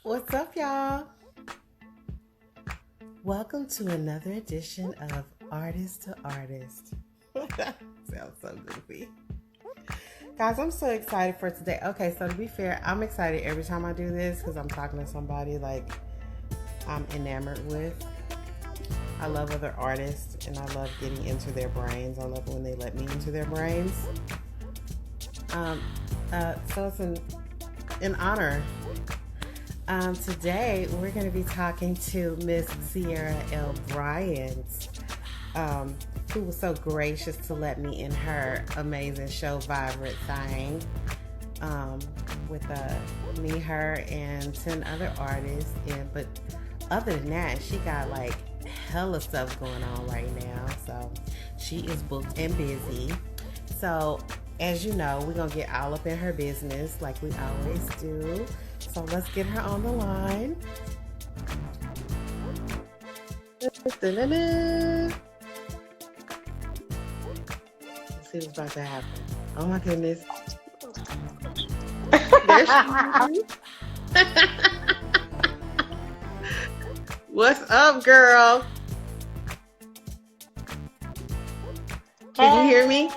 What's up, y'all? Welcome to another edition of Artist to Artist. Sounds so goofy. Guys, I'm so excited for today. Okay, so to be fair, I'm excited every time I do this because I'm talking to somebody like I'm enamored with. I love other artists and I love getting into their brains. I love when they let me into their brains. So it's an honor. Today we're going to be talking to Miss Ciara Elle Bryant, who was so gracious to let me in her amazing show, VIVRANT THANG, with me, her, and 10 other artists. But other than that, she got like hella stuff going on right now. So she is booked and busy. So as you know, we're going to get all up in her business like we always do. So let's get her on the line. Let's see what's about to happen. Oh my goodness. There she is. What's up, girl? Can you hear me?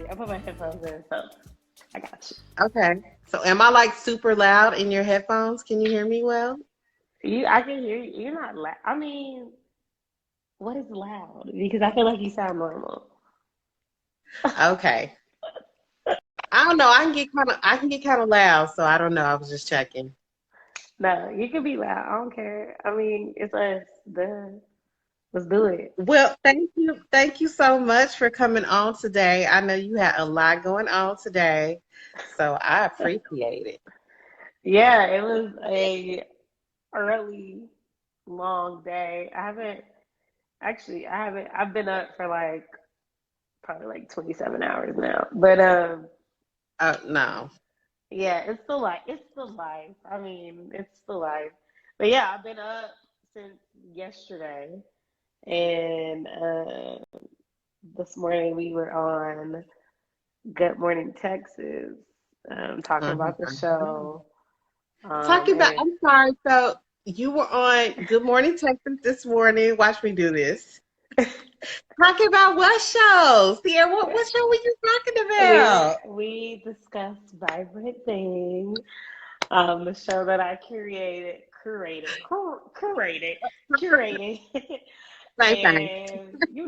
I put my headphones in, so I got you. Okay. So am I like super loud in your headphones? Can you hear me well? I can hear you. You're not loud. I mean, what is loud? Because I feel like you sound normal. Okay. I don't know. I can get kind of loud, so I don't know. I was just checking. No, you can be loud. I don't care. I mean, it's us. Let's do it. Well, thank you. Thank you so much for coming on today. I know you had a lot going on today, so I appreciate it. Yeah, it was a early, long day. I haven't, I've been up for like probably like 27 hours now. But Oh, no. yeah, it's the life. It's the life. I mean, it's the life. But yeah, I've been up since yesterday, and this morning we were on Good Morning Texas, talking about the Mhm. show. Talking about, And I'm sorry. So you were on Good Morning Texas this morning. Watch me do this. Talking about what show? Sierra, what show were you talking about? we discussed Vibrant Thing, the show that I curated, Same thing. and you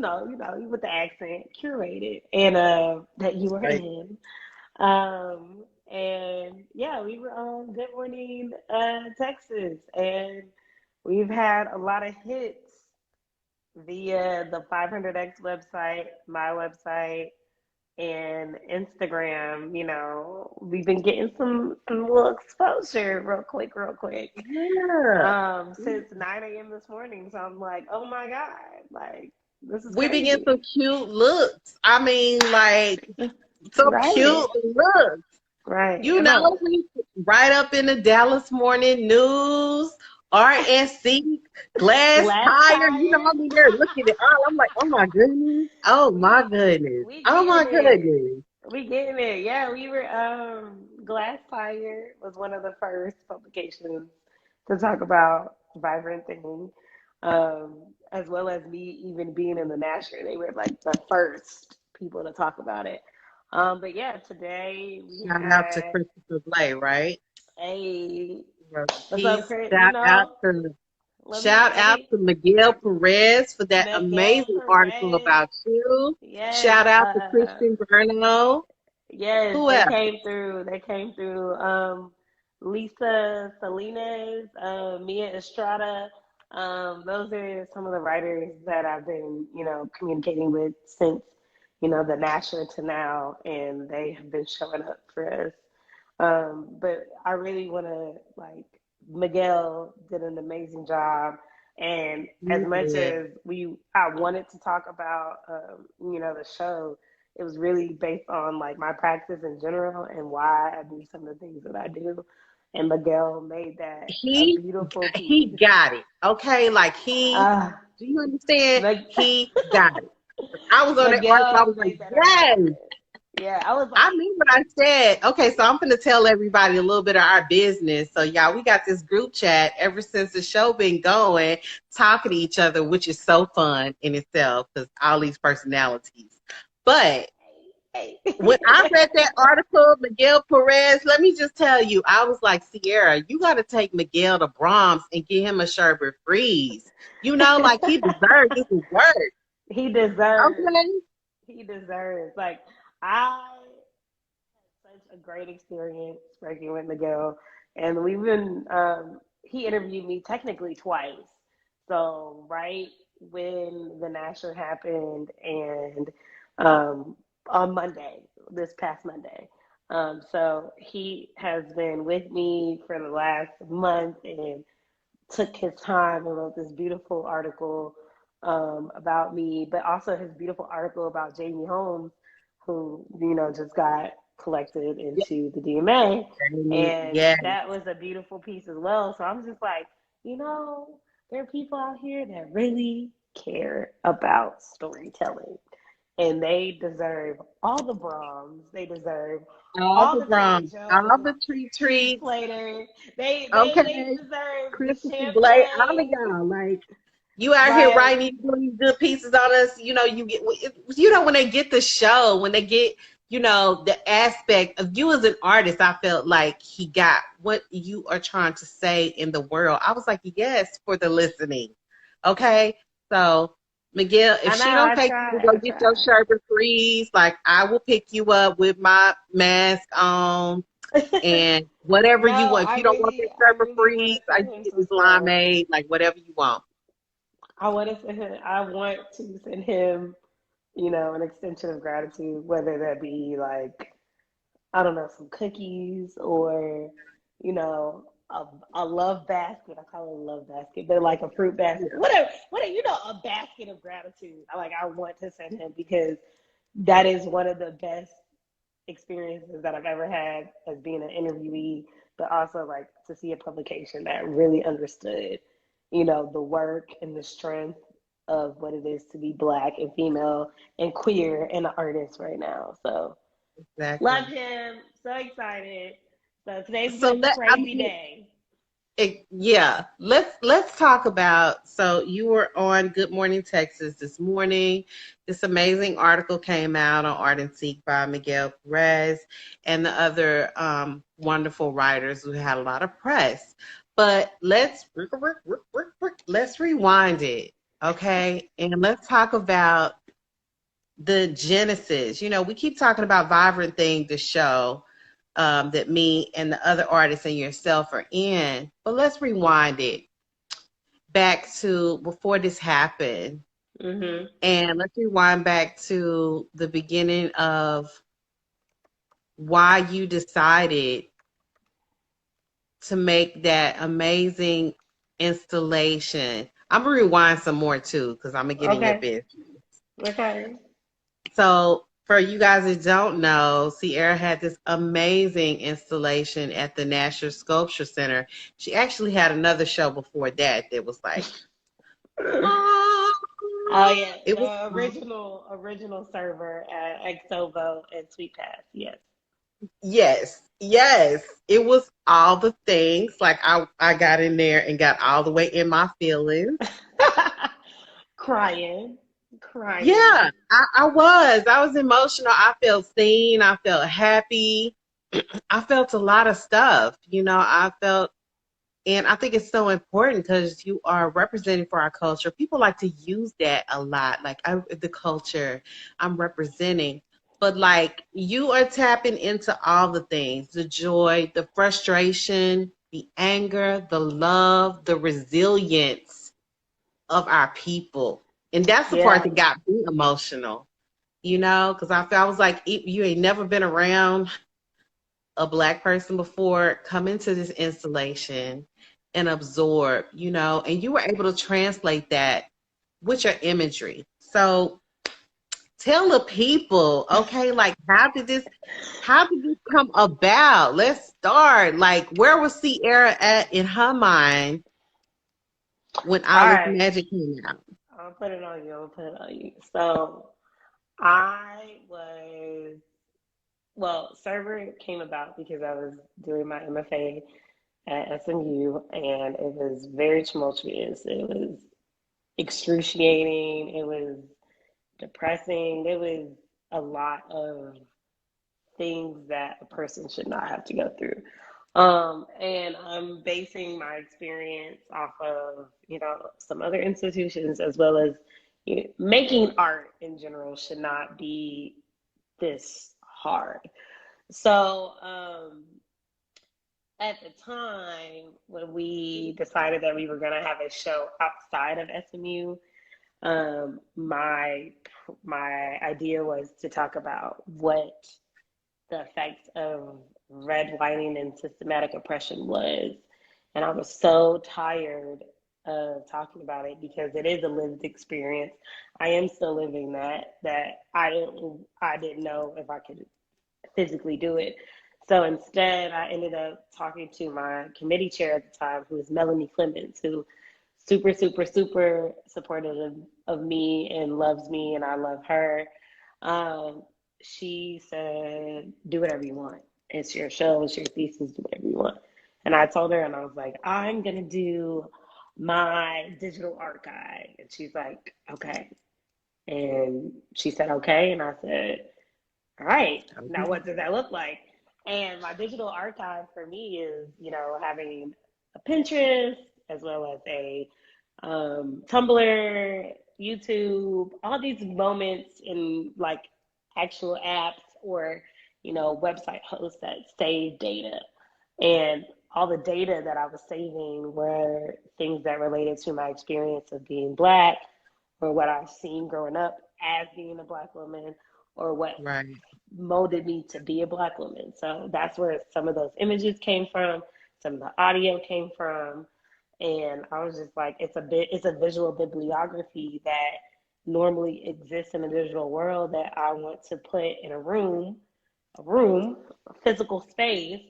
with the accent, curated, and that you were Right. in. And yeah, we were on Good Morning Texas, and we've had a lot of hits via the 500X website, my website, and Instagram. We've been getting some little exposure real quick. Yeah. Since 9 a.m. this morning. So I'm like, oh my God, like this is We be getting some crazy. cute looks. I mean, like some Right. cute looks. Right. You know, we right up in the Dallas Morning News, RSC, glass Last tire. You know, tire. I'm in there looking at all. I'm like, oh my goodness, oh my we goodness, we oh my getting there. goodness. We getting there. Yeah, we were Glass Tire was one of the first publications to talk about Vibrant Thing. As well as me even being in the Nasher. They were like the first people to talk about it. But yeah, today we Shout out to had Christopher Blay, right? a what's up, Peace. Chris? You know, Shout let out me to Miguel Perez for that Miguel amazing article Perez. about you. Yes, Shout out to Christian Bruno. yes, Who they else? came through. They came through. Lisa Salinas, Mia Estrada. Those are some of the writers that I've been, communicating with since, the Nasher to now, and they have been showing up for us. But I really want to like Miguel did an amazing job, and as much Yeah. as I wanted to talk about, the show, it was really based on like my practice in general and why I do some of the things that I do. And Miguel made that a he beautiful he piece. got it. Okay, like Uh, do you understand? Mig- He got it. I was on that article. I Miguel was like, made that yes, amazing. Yeah, I was like, I mean what I said. Okay, so I'm going to tell everybody a little bit of our business. So, y'all, we got this group chat ever since the show been going, talking to each other, which is so fun in itself because all these personalities. But hey. when I read that article, Miguel Perez, let me just tell you, I was like, Ciara, you got to take Miguel to Brahms and get him a sherbet freeze. You know, like he deserves this is work. He deserves. Okay. He deserves. Like I had such a great experience working with Miguel, and we've been. He interviewed me technically twice. So right when the national happened, and on Monday, this past Monday. So he has been with me for the last month and took his time and wrote this beautiful article about me, but also his beautiful article about Jamie Holmes, who, just got collected into the DMA. And Yeah. that was a beautiful piece as well. So I'm just like, there are people out here that really care about storytelling. And they deserve all the Brahms. They deserve All all the the Tony wrong. All Jones, the treat Keith treats. Slater. They Okay. deserve the Christopher Blake. All of champagne. y'all. Like, you out here Like, writing these good pieces on us. You know, when they get the show, when they get, the aspect of you as an artist, I felt like he got what you are trying to say in the world. I was like, yes, for the listening. Okay. So, Miguel, if I know, she don't I take you to go tried, I get your sherbet freeze, like I will pick you up with my mask on tried. and whatever No, you want. If I you don't want really, that I sherbet really want freeze, to I send can him get some this stuff. limeade, like whatever you want. I want to send him, I want to send him, an extension of gratitude, whether that be like, I don't know, some cookies or, you know, a love basket. I call it a love basket, but like a fruit basket. Yeah, Whatever, a basket of gratitude. I want to send him because that is one of the best experiences that I've ever had as being an interviewee, but also like to see a publication that really understood, the work and the strength of what it is to be Black and female and queer and an artist right now. So love exactly. him. So excited. So today's So been a let I crazy mean, day. yeah, let's talk about. So you were on Good Morning Texas this morning. This amazing article came out on Art and Seek by Miguel Perez and the other wonderful writers who had a lot of press. But let's rewind it, okay? And let's talk about the genesis. We keep talking about Vibrant Thing, the show that me and the other artists and yourself are in. But let's rewind it back to before this happened. Mm-hmm. And let's rewind back to the beginning of why you decided to make that amazing installation. I'm going to rewind some more too, because I'm going to get in your Okay. business. Okay. So, for you guys that don't know, Ciara had this amazing installation at the National Sculpture Center. She actually had another show before that was like, Oh oh, yeah, it was, the original server at Exovo and Sweet Pass. Yes. yes, yes, it was all the things. Like I got in there and got all the way in my feelings. Crying, Yeah, crying. I was emotional. I felt seen. I felt happy. I felt a lot of stuff. I felt. And I think it's so important because you are representing for our culture. People like to use that a lot, like the culture I'm representing. But like you are tapping into all the things, the joy, the frustration, the anger, the love, the resilience of our people. And that's the part Yeah. that got me emotional, because I was like, you ain't never been around a Black person before, come into this installation and absorb, and you were able to translate that with your imagery. So tell the people, okay, like how did this come about? Let's start. Like, where was Ciara at in her mind when All all this right. magic came out? I'll put it on you. So I was Well, server came about because I was doing my MFA at SMU, and it was very tumultuous. It was excruciating. It was depressing. It was a lot of things that a person should not have to go through. And I'm basing my experience off of, some other institutions, as well as making art in general should not be this hard. So, at the time when we decided that we were going to have a show outside of SMU, my idea was to talk about what the effects of redlining and systematic oppression was. And I was so tired of talking about it because it is a lived experience. I am still living that I didn't know if I could physically do it. So instead, I ended up talking to my committee chair at the time, who was Melanie Clemens, who super, super, super supportive of me and loves me, and I love her. Um, she said, do whatever you want. It's your show, it's your thesis, do whatever you want. And I told her, and I was like, I'm going to do my digital archive. And she's like, okay. And she said, okay. And I said, all right, now what does that look like? And my digital archive for me is, having a Pinterest as well as a Tumblr, YouTube, all these moments in like actual apps or, website hosts that save data. And all the data that I was saving were things that related to my experience of being Black, or what I've seen growing up as being a Black woman, or what Right. molded me to be a Black woman. So that's where some of those images came from, some of the audio came from. And I was just like, it's a visual bibliography that normally exists in the digital world that I want to put in a physical space.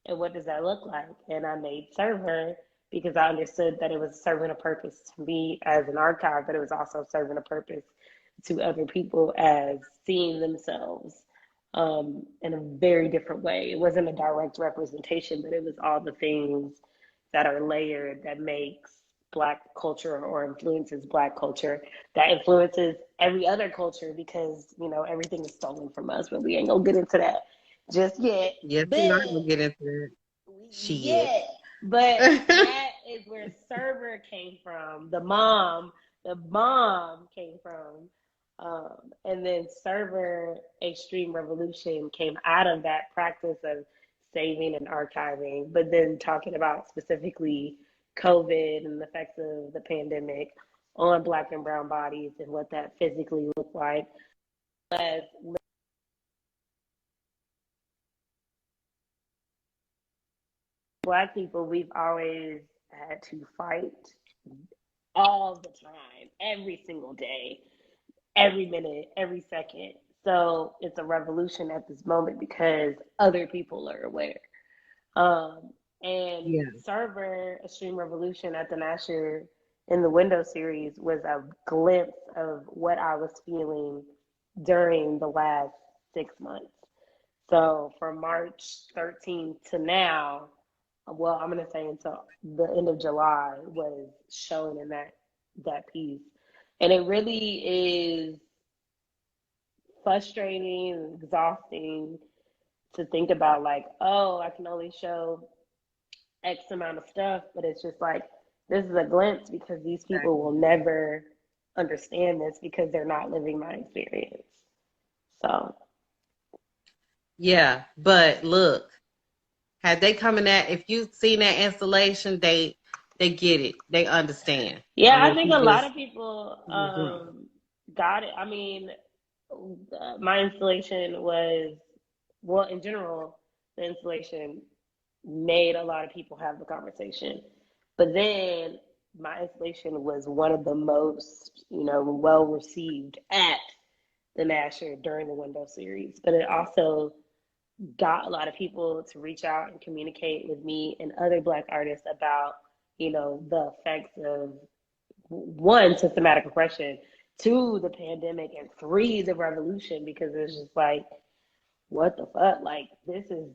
And what does that look like? And I made Server because I understood that it was serving a purpose to me as an archive, but it was also serving a purpose to other people as seeing themselves in a very different way. It wasn't a direct representation, but it was all the things that are layered that makes Black culture, or influences Black culture, that influences every other culture, because everything is stolen from us, but we ain't gonna get into that just yet. Yes, we're But not gonna get into that. Shit. yeah, but that is where Server came from. The mom came from, and then Server Extreme Revolution came out of that practice of saving and archiving, but then talking about specifically COVID and the effects of the pandemic on Black and brown bodies and what that physically looked like. As Black people, we've always had to fight all the time, every single day, every minute, every second. So it's a revolution at this moment because other people are aware. Um, and Yeah. Server Extreme Revolution at the Nasher in the Window series was a glimpse of what I was feeling during the last 6 months. So from March 13th to now, well, I'm gonna say until the end of July, was shown in that piece, and it really is frustrating and exhausting to think about. Like, oh, I can only show X amount of stuff, but it's just like this is a glimpse because these people will Exactly. never understand this because they're not living my experience. So Yeah, but look, had they coming at if you seen that installation, they get it. They understand. I yeah, I mean, think a people lot is of people grown. got it. I mean, my installation was, well, in general, the installation made a lot of people have the conversation. But then my installation was one of the most, well received at the Nasher during the Window series. But it also got a lot of people to reach out and communicate with me and other Black artists about, the effects of, one, systematic oppression, two, the pandemic, and three, the revolution, because it's just like what the fuck? Like, this is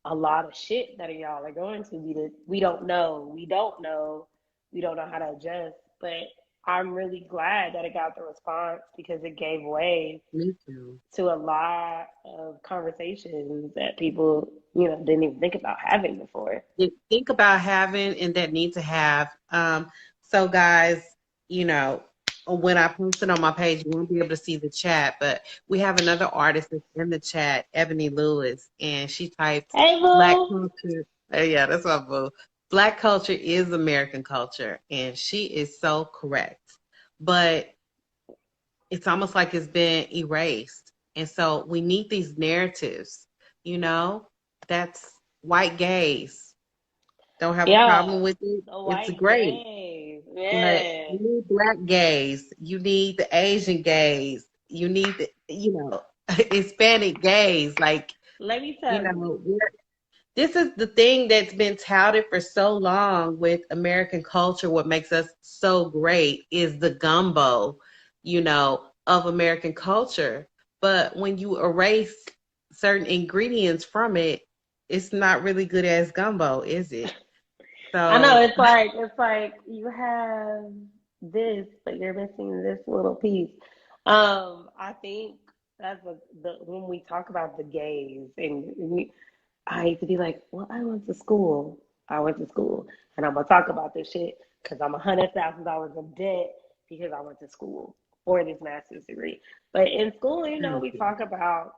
a lot of shit that y'all are going to be. We don't know. We don't know. We don't know how to adjust. But I'm really glad that it got the response because it gave way Me too. to a lot of conversations that people, didn't even think about having before. Think about having and that need to have. So guys, you know, when I post it on my page, you won't be able to see the chat, but we have another artist that's in the chat, Ebony Lewis, and she typed Hey, Black boo. culture. Yeah, that's my boo. Black culture is American culture, and she is so correct. But it's almost like it's been erased. And so we need these narratives, you know, that's white gays. Don't have a Yeah, problem with it. the It's white great. gays, But man. you need black gays. You need the Asian gays. You need the, Hispanic gays. Like, Let me tell you. this is the thing that's been touted for so long with American culture. What makes us so great is the gumbo, of American culture. But when you erase certain ingredients from it, it's not really good as gumbo, is it? I know, So, it's like you have this, but you're missing this little piece. I think that's the when we talk about the gays, and I hate to be like, well, I went to school. I went to school, and I'm gonna talk about this shit because I'm $100,000 in debt because I went to school for this master's degree. But in school, we talk about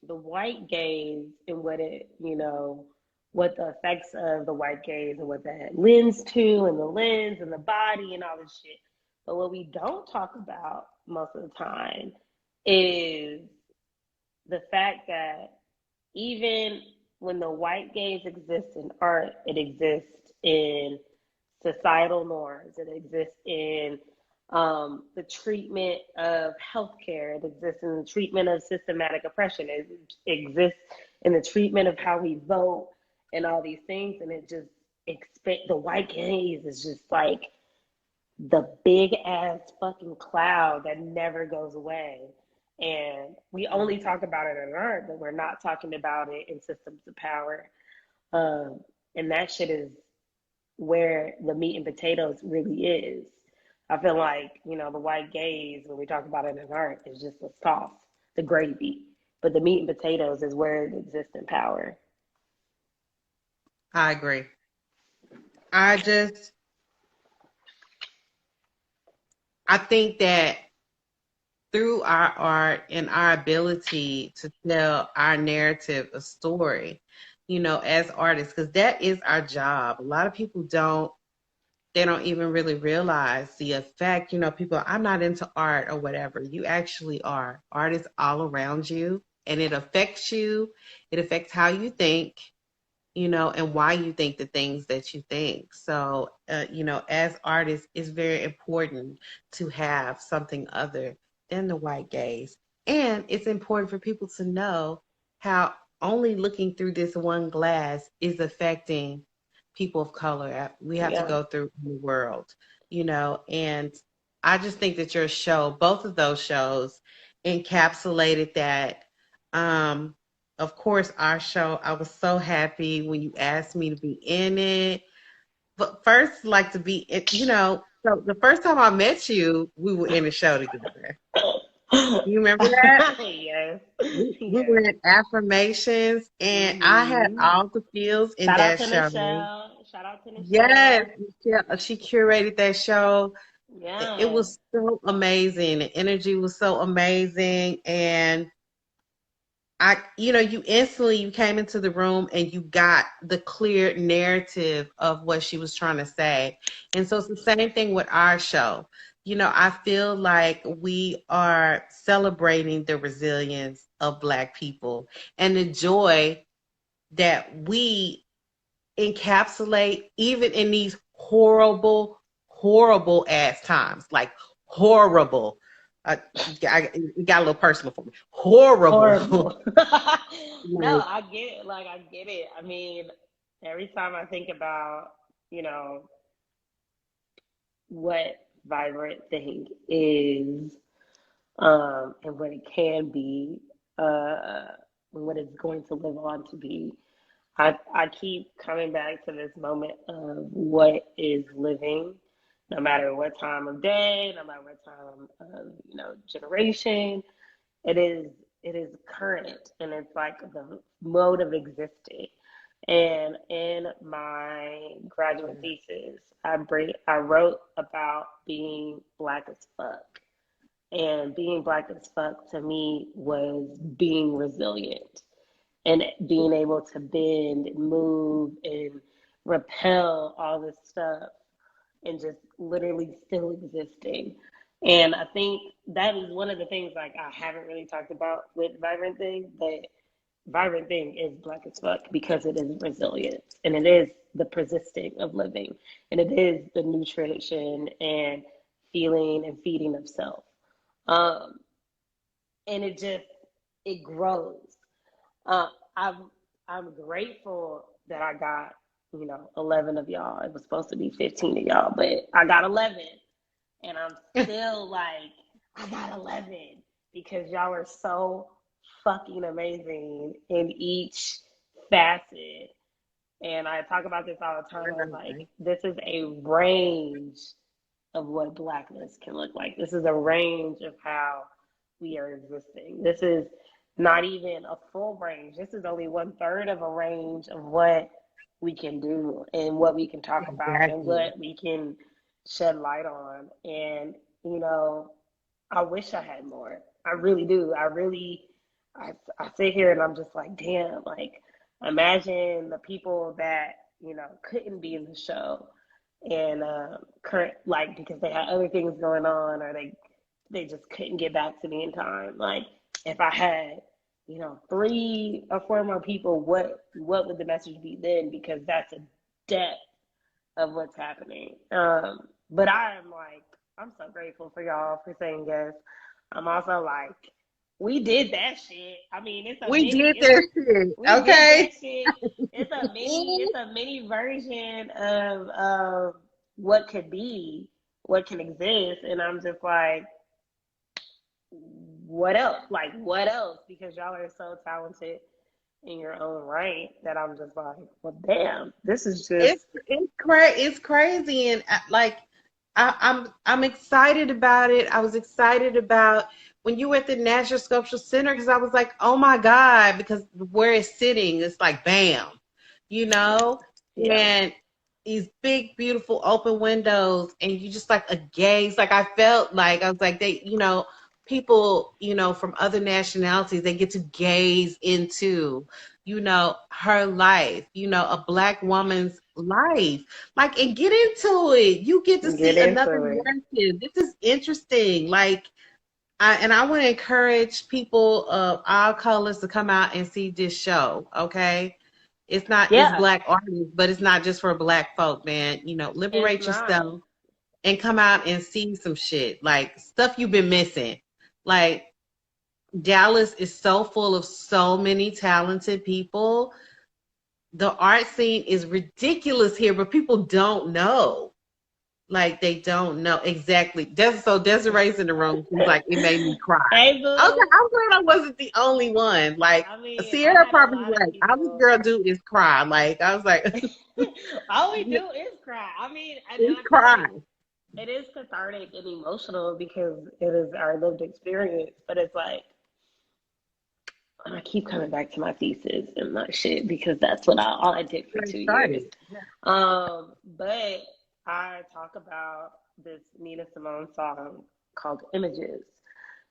the white gaze and what the effects of the white gaze and what that lends to, and the lens and the body and all this shit. But what we don't talk about most of the time is the fact that even when the white gaze exists in art, it exists in societal norms, it exists in the treatment of healthcare, it exists in the treatment of systematic oppression, it exists in the treatment of how we vote and all these things. And it just the white gaze is just like the big ass fucking cloud that never goes away. And we only talk about it in art, but we're not talking about it in systems of power. Um, and that shit is where the meat and potatoes really is. I feel like, the white gaze, when we talk about it in art, is just the sauce, the gravy. But the meat and potatoes is where it exists in power. I agree. I just, I think that through our art and our ability to tell our narrative a story, as artists, because that is our job. A lot of people they don't even really realize the effect. People, I'm not into art or whatever. You actually are. Art is all around you and it affects you. It affects how you think, and why you think the things that you think. So, as artists, it's very important to have something other than the white gaze. And it's important for people to know how only looking through this one glass is affecting people of color. We have to Yeah. go through the world, and I just think that your show, both of those shows, encapsulated that. Of course, our show, I was so happy when you asked me to be in it. But first, like to be, so the first time I met you, we were in a show together. You remember that? Yes. We were Yes. in affirmations, and I had Hmm. all the feels in Shout out that to show. Michelle. Shout out to Yes, Michelle. she curated that show. It Yeah. was so amazing. The energy was so amazing, and you came into the room and you got the clear narrative of what she was trying to say. And so it's the same thing with our show. I feel like we are celebrating the resilience of Black people and the joy that we encapsulate even in these horrible, horrible ass times, like horrible. It got a little personal for me. Horrible. Horrible. No, I get it. Like, I get it. I mean, every time I think about, you know, what Vibrant Thing is, and what it can be, uh, what it's going to live on to be. I keep coming back to this moment of what is living, no matter what time of day, no matter what time of generation. It is current, and it's like the mode of existing. And in my graduate thesis, I wrote about being Black as fuck. And being Black as fuck to me was being resilient and being able to bend and move and repel all this stuff and just literally still existing. And I think that is one of the things like I haven't really talked about with Vibrant Thing, but Vibrant Thing is Black as fuck because it is resilience and it is the persisting of living and it is the nutrition and feeling and feeding of self. Um, and it grows. Uh, I'm I'm grateful that I got 11 of y'all. It was supposed to be 15 of y'all, but I got 11, and I'm still like I got 11 because y'all are so fucking amazing in each facet. And I talk about this all the time. I'm like, this is a range of what Blackness can look like. This is a range of how we are existing. This is not even a full range. This is only 1/3 of a range of what we can do and what we can talk about and what we can shed light on. And, I wish I had more. I really do. I sit here and I'm just like, damn, like, imagine the people that, couldn't be in the show and current like because they had other things going on or they just couldn't get back to me in time. Like if I had 3 or 4 more people, what would the message be then? Because that's a depth of what's happening. But I'm so grateful for y'all for saying yes. I'm also like, we did that shit. I mean, We did that shit. we did Okay. that shit. It's a mini version of what could be, what can exist, and I'm just like, what else? Like, what else? Because y'all are so talented in your own right that I'm just like, well, damn, this is just It's crazy, and like I'm excited about it. I was excited about when you were at the National Sculptural Center because I was like, oh my God, because where it's sitting, it's like bam, you know, yeah, and these big, beautiful open windows, and you just like a gaze. Like I felt like I was like they, people, from other nationalities, they get to gaze into, her life, a Black woman's life, like, and get into it. You get to get see another into it. narrative. This is interesting. Like, I want to encourage people of all colors to come out and see this show. Okay, it's Yeah, Black artists, but it's not just for Black folk, man. it's Liberate not. yourself and come out and see some shit, like stuff you've been missing. Like Dallas is so full of so many talented people. The art scene is ridiculous here, but people don't know. Like they don't know exactly. So Desiree's in the room. She's like, it made me cry. Hey, I was boo. like, I'm glad I wasn't the only one. Like I mean, I Sierra had a probably lot of like, all this people. girl do is cry. Like I was like, All we do is cry. I mean, and it's I feel cry. like it is cathartic and emotional because it is our lived experience. But it's like, and I keep coming back to my thesis and my shit because that's what all I did for Very 2 years. excited. Yeah. But I talk about this Nina Simone song called Images.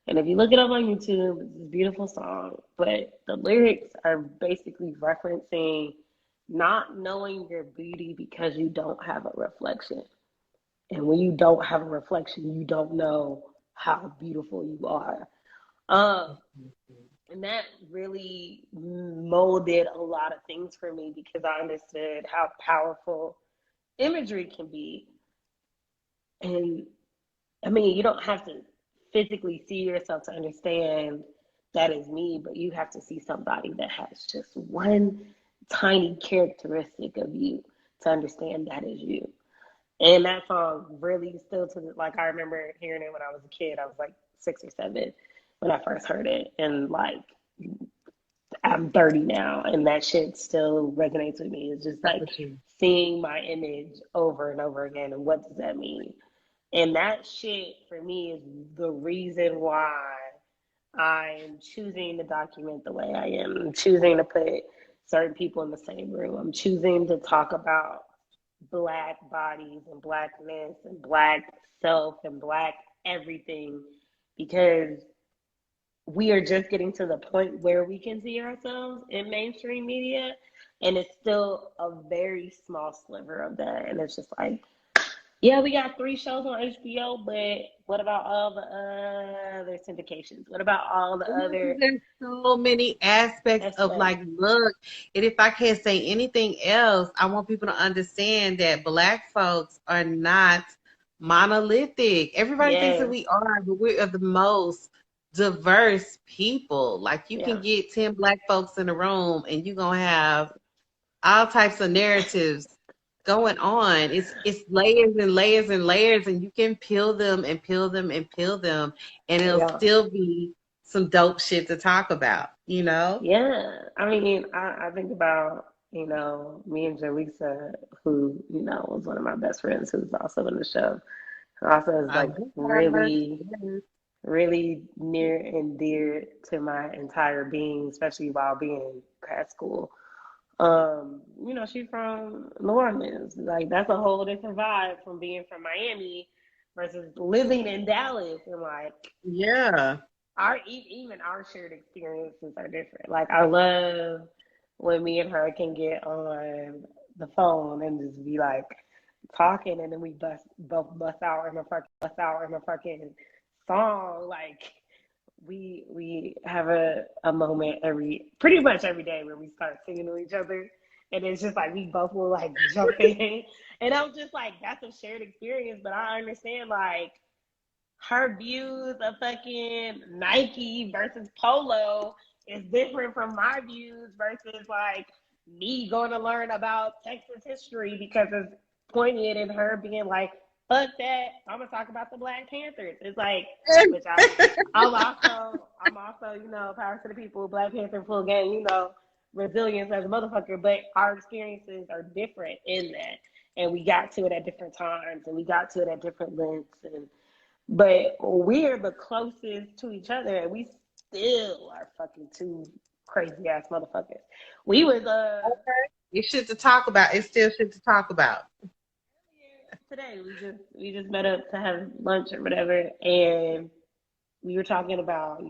And if you look it up on YouTube, it's a beautiful song. But the lyrics are basically referencing not knowing your beauty because you don't have a reflection. And when you don't have a reflection, you don't know how beautiful you are. Um, and that really molded a lot of things for me because I understood how powerful imagery can be. And I mean, you don't have to physically see yourself to understand that is me, but you have to see somebody that has just one tiny characteristic of you to understand that is you. And that song really still to the, like, I remember hearing it when I was a kid. I was like 6 or 7 when I first heard it. And like, I'm 30 now, and that shit still resonates with me. It's just That's like what you. seeing my image over and over again, and what does that mean? And that shit for me is the reason why I'm choosing to document the way I am. I'm choosing to put certain people in the same room. I'm choosing to talk about Black bodies and Blackness and Black self and Black everything, because we are just getting to the point where we can see ourselves in mainstream media, and it's still a very small sliver of that. And it's just like, yeah, we got 3 shows on HBO, but what about all the other syndications? What about all the Ooh, other there's so many aspects of aspects? like, look, and if I can't say anything else, I want people to understand that Black folks are not monolithic. Everybody thinks that Yes, we are, but we are the most diverse people. Like, you yeah, can get 10 Black folks in a room and you're gonna have all types of narratives going on. It's layers and layers and layers, and you can peel them and peel them and peel them, and it'll yeah. still be some dope shit to talk about, you know? Yeah, I mean, I think about, me and Jaleesa, who, was one of my best friends, who's also in the show, who also is I like love her. really, really near and dear to my entire being, especially while being in grad school. She's from New Orleans. Like, that's a whole different vibe from being from Miami versus living in Dallas. And like, Yeah. even our shared experiences are different. Like, I love when me and her can get on the phone and just be like talking, and then we both bust out in a fucking song. Like, we have a moment pretty much every day where we start singing to each other, and it's just like we both will like jump in, and I'm just like, that's a shared experience. But I understand, like, her views of fucking Nike versus Polo is different from my views versus like me going to learn about Texas history because it's poignant, and her being like, fuck that, I'm gonna talk about the Black Panthers. It's like, which I'm also, power to the people, Black Panther full game, resilience as a motherfucker, but our experiences are different in that. And we got to it at different times, and we got to it at different lengths, but we're the closest to each other, and we still are fucking two crazy ass motherfuckers. We was It's shit to talk about. It's still shit to talk about. today we just met up to have lunch or whatever, and we were talking about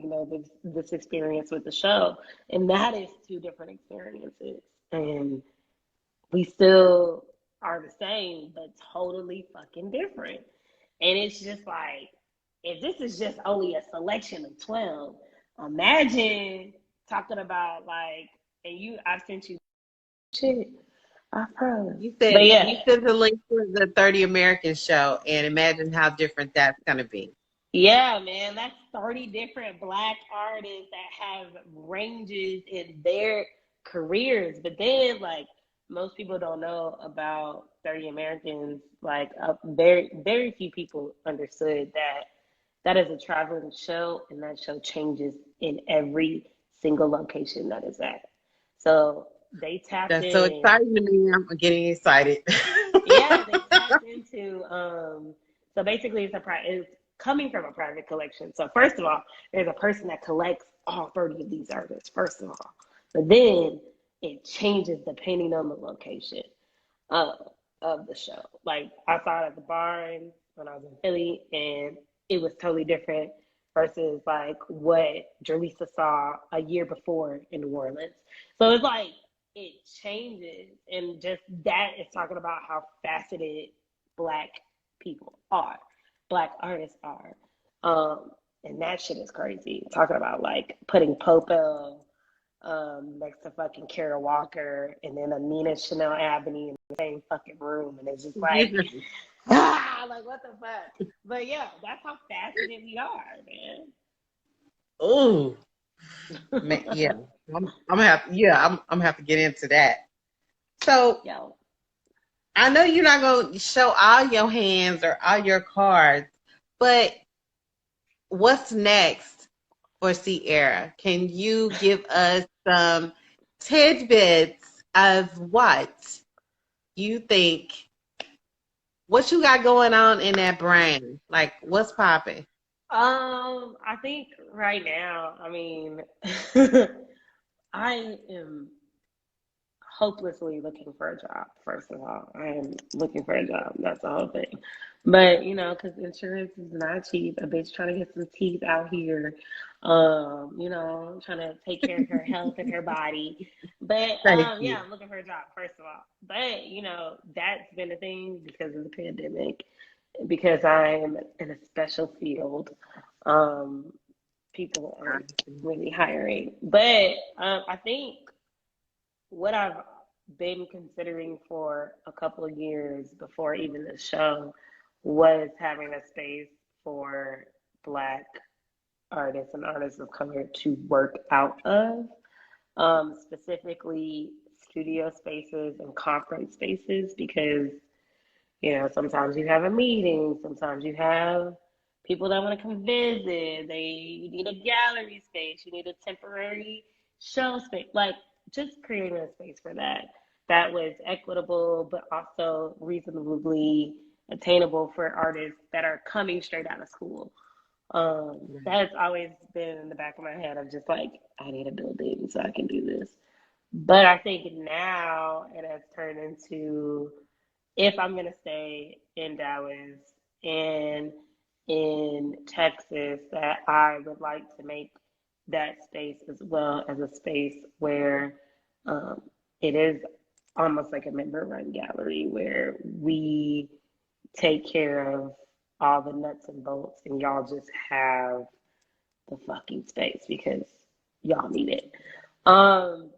this experience with the show, and that is two different experiences, and we still are the same but totally fucking different. And it's just like, if this is just only a selection of 12, imagine talking about like, and I've sent you shit. I promise. But yeah, You said the link to the 30 American show, and imagine how different that's gonna be. yeah, man, that's 30 different Black artists that have ranges in their careers. But then, like, most people don't know about 30 Americans. Like, very, very few people understood that that is a traveling show, and that show changes in every single location that is at. So they tapped That's so in. exciting to me. I'm getting excited. Yeah, they tapped into. So basically, it's coming from a private collection. So first of all, there's a person that collects all 30 of these artists. First of all, but then it changes depending on the location of of the show. Like, I saw it at the barn when I was in Philly, and it was totally different versus like what Jaleesa saw a year before in New Orleans. So it's like it changes, and just that is talking about how faceted Black people are, Black artists are. And that shit is crazy. Talking about like putting Popo next to fucking Kara Walker, and then a Nina Chanel Abney in the same fucking room, and it's just like, like, what the fuck? But yeah, that's how fascinated we are, Oh, man, yeah. I'm gonna have, I'm gonna have to get into that. So Yo, I know you're not gonna show all your hands or all your cards, but what's next for Ciara? Can you give us some tidbits of what you think, what you got going on in that brain. Like, what's popping? I think right now, I mean, I am hopelessly looking for a job. First of all, I am looking for a job. That's the whole thing. But because insurance is not cheap. A bitch trying to get some teeth out here. Trying to take care of her health and her body. But Thank yeah, you. I'm looking for a job. First of all, but that's been a thing because of the pandemic. Because I'm in a special field, um, people aren't really hiring. But I think what I've been considering for a couple of years before even the show was having a space for Black artists and artists of color to work out of, specifically studio spaces and conference spaces, because sometimes you have a meeting, sometimes you have people that want to come visit. You need a gallery space, you need a temporary show space. Like, just creating a space for that was equitable, but also reasonably attainable for artists that are coming straight out of school. That's always been in the back of my head of just like, I need a building so I can do this. But I think now it has turned into, if I'm going to stay in Dallas and in Texas, that I would like to make that space as well as a space where um, it is almost like a member run gallery where we take care of all the nuts and bolts and y'all just have the fucking space because y'all need it. Um,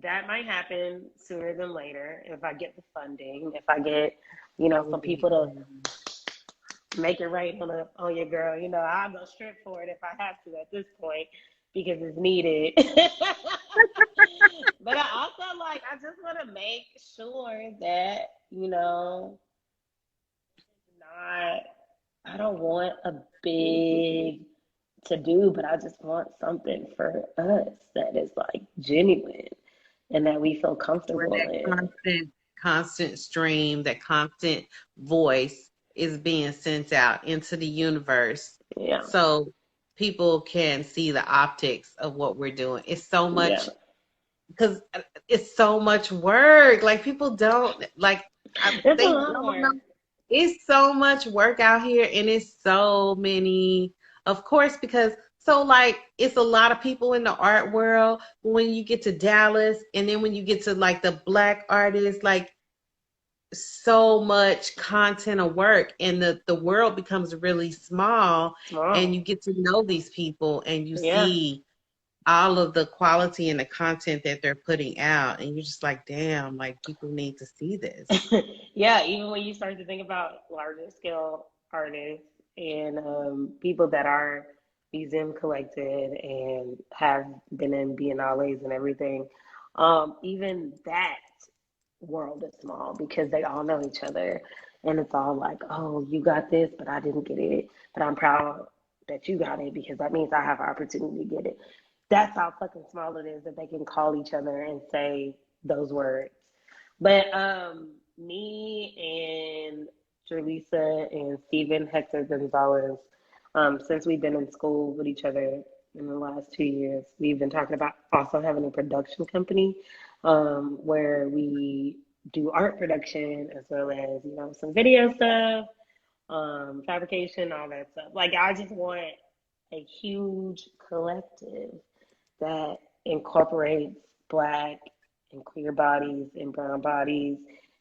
that might happen sooner than later if I get the funding, if I get, some people to make it right on your girl. I'll go strip for it if I have to at this point because it's needed. But I also I just want to make sure that, not, I don't want a big to do, but I just want something for us that is genuine and that we feel Where comfortable that in. constant stream, that constant voice is being sent out into the universe, Yeah. so people can see the optics of what we're doing. It's so Yeah. much, because it's so much work. Like, people don't It's a they lot of don't know. work. It's so much work out here, and it's so many, of course, because it's a lot of people in the art world. When you get to Dallas, and then when you get to the Black artists, so much content of work, and the world becomes really small, and Wow. you get to know these people, and you Yeah. see all of the quality and the content that they're putting out, and you're just like, damn, people need to see this. Yeah, even when you start to think about larger scale artists and people that are museum collected and have been in biennales and everything, even that world is small because they all know each other. And it's all like, oh, you got this, but I didn't get it. But I'm proud that you got it because that means I have an opportunity to get it. That's how fucking small it is that they can call each other and say those words. But me and Jerlisa and Steven Hector Gonzalez, since we've been in school with each other in the last 2 years, we've been talking about also having a production company where we do art production as well as, some video stuff, fabrication, all that stuff. I just want a huge collective that incorporates Black and queer bodies and brown bodies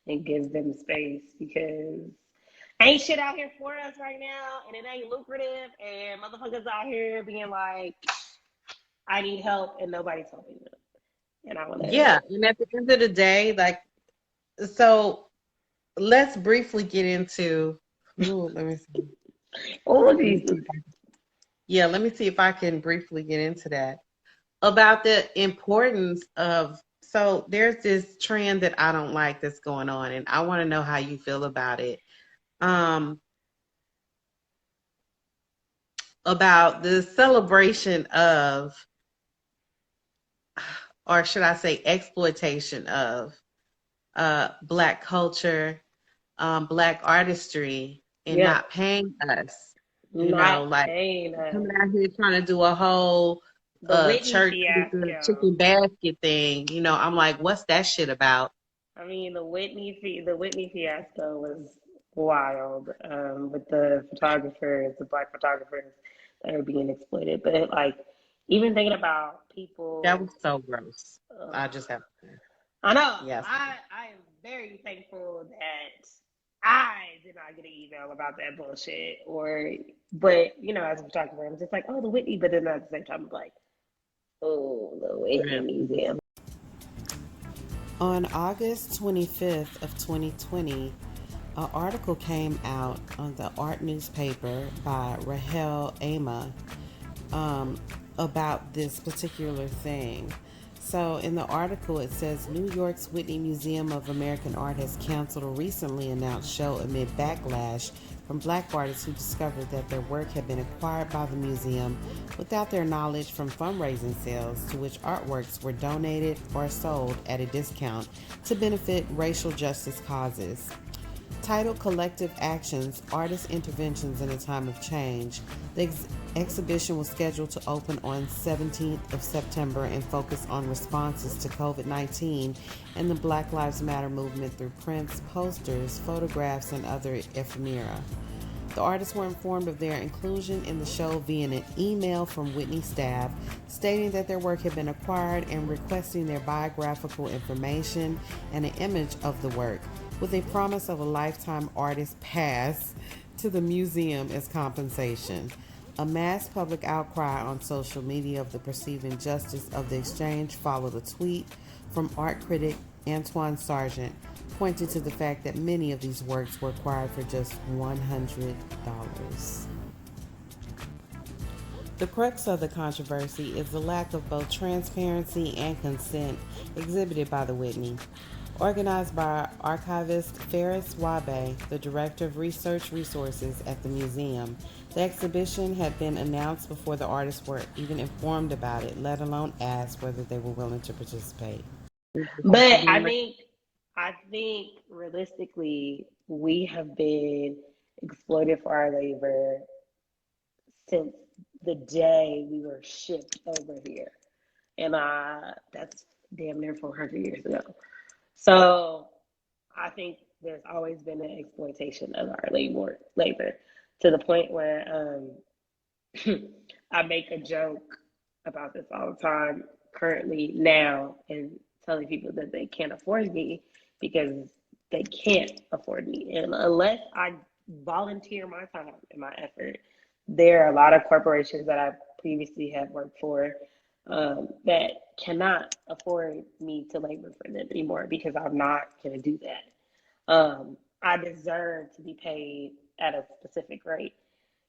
and gives them space because ain't shit out here for us right now and it ain't lucrative and motherfuckers out here being like, I need help and nobody's helping them. And I want Yeah, to. and at the end of the day, so let's briefly get into. Ooh, let me see. Oh, Let me Jesus. see. Yeah, let me see if I can briefly get into that. About the importance of, so there's this trend that I don't like that's going on, and I want to know how you feel about it. Um, about the celebration of or should I say exploitation of Black culture, Black artistry, and Yeah, not paying us. You know, not like paying coming us. out here trying to do a whole The Whitney church with the fiasco. chicken basket thing. You know, I'm like, what's that shit about? I mean, the Whitney fiasco was wild, with the photographers, the black photographers that are being exploited. But like, even thinking about That people, was so gross. uh, I just have to say. I know Yes. I am very thankful that I did not get an email about that bullshit. But you know, as a photographer, I'm just like, oh, the Whitney. But then at the same time, I'm like, oh, the Whitney Museum. On August 25th of 2020, an article came out on the art newspaper by Rahel Ama about this particular thing. So, in the article, it says New York's Whitney Museum of American Art has canceled a recently announced show amid backlash from Black artists who discovered that their work had been acquired by the museum without their knowledge from fundraising sales to which artworks were donated or sold at a discount to benefit racial justice causes. Titled Collective Actions, Artist Interventions in a Time of Change, the exhibition was scheduled to open on 17th of September and focus on responses to COVID-19 and the Black Lives Matter movement through prints, posters, photographs, and other ephemera. The artists were informed of their inclusion in the show via an email from Whitney staff stating that their work had been acquired and requesting their biographical information and an image of the work, with a promise of a lifetime artist pass to the museum as compensation. A mass public outcry on social media of the perceived injustice of the exchange followed a tweet from art critic Antoine Sargent, pointing to the fact that many of these works were acquired for just $100. The crux of the controversy is the lack of both transparency and consent exhibited by the Whitney. Organized by archivist Ferris Wabe, the director of research resources at the museum, the exhibition had been announced before the artists were even informed about it, let alone asked whether they were willing to participate. But I think realistically, we have been exploited for our labor since the day we were shipped over here, and that's damn near 400 years ago. So I think there's always been an exploitation of our labor to the point where I make a joke about this all the time currently now and telling people that they can't afford me because they can't afford me. And unless I volunteer my time and my effort, there are a lot of corporations that I previously have worked for that cannot afford me to labor for them anymore because I'm not going to do that. I deserve to be paid at a specific rate.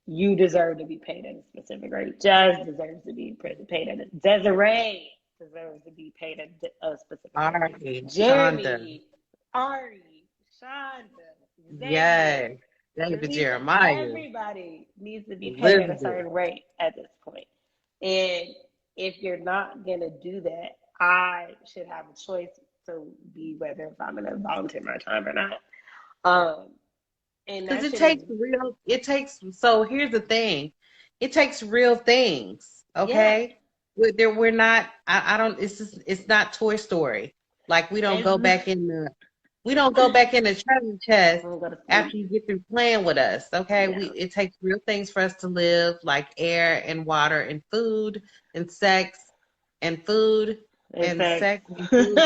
You deserve to be paid at a specific rate. Jazz deserves to be paid at a Desiree deserves to be paid at a specific Ari, rate. Shonda, Jeremy, Ari, Shonda, Xavier, yes, David Teresa, Jeremiah, everybody needs to be paid at a Elizabeth. certain rate at this point. And if you're not gonna do that, I should have a choice to be whether if I'm gonna volunteer my time or not. Um, and Because that it shit is, takes so here's the thing. It takes real things, yeah. okay? We're not, I don't, it's not Toy Story. Like It's, we don't go back in the treasure chest I'm gonna go to after sleep. you get through playing with us, okay? Yeah, It takes real things for us to live, like air and water and food and sex and food and and sex. sex and food.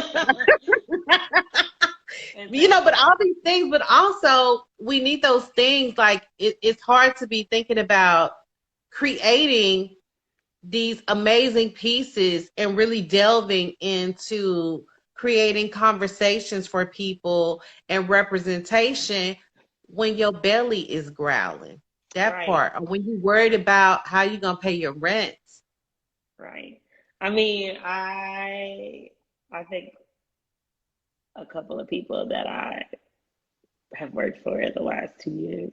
And You sex. know, but all these things, but also we need those things. Like it's hard to be thinking about creating these amazing pieces and really delving into creating conversations for people and representation when your belly is growling. That Right, part, or when you're worried about how you're gonna pay your rent. right. I mean, I think a couple of people that I have worked for in the last 2 years